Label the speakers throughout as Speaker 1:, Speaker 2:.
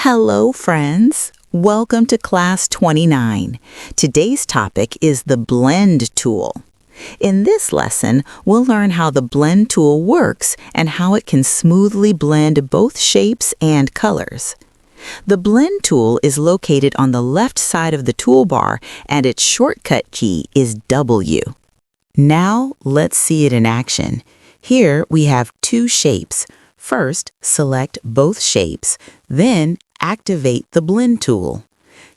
Speaker 1: Hello, friends. Welcome to Class 29. Today's topic is the Blend tool. In this lesson, we'll learn how the Blend tool works and how it can smoothly blend both shapes and colors. The Blend tool is located on the left side of the toolbar, and its shortcut key is W. Now, let's see it in action. Here we have two shapes. First, select both shapes, then activate the Blend tool.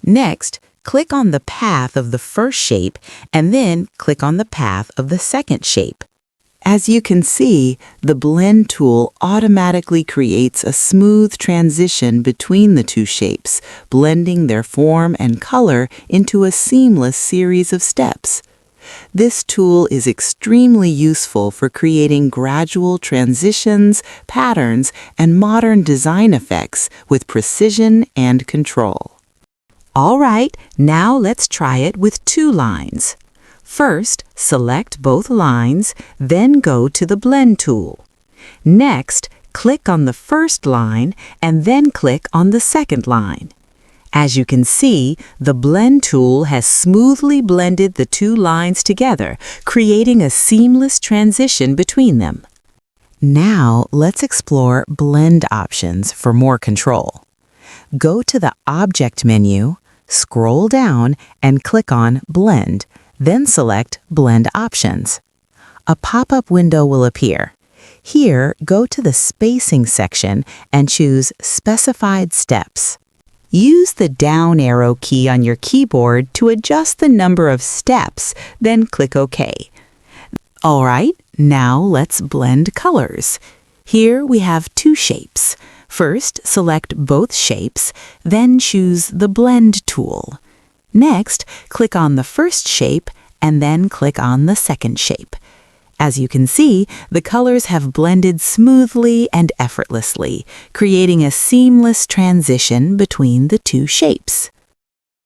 Speaker 1: Next, click on the path of the first shape and then click on the path of the second shape. As you can see, the Blend tool automatically creates a smooth transition between the two shapes, blending their form and color into a seamless series of steps. This tool is extremely useful for creating gradual transitions, patterns, and modern design effects with precision and control. All right, now let's try it with two lines. First, select both lines, then go to the Blend tool. Next, click on the first line and then click on the second line. As you can see, the Blend tool has smoothly blended the two lines together, creating a seamless transition between them. Now, let's explore Blend options for more control. Go to the Object menu, scroll down, and click on Blend, then select Blend Options. A pop-up window will appear. Here, go to the Spacing section and choose Specified Steps. Use the down arrow key on your keyboard to adjust the number of steps, then click OK. All right, now let's blend colors. Here we have two shapes. First, select both shapes, then choose the Blend tool. Next, click on the first shape and then click on the second shape. As you can see, the colors have blended smoothly and effortlessly, creating a seamless transition between the two shapes.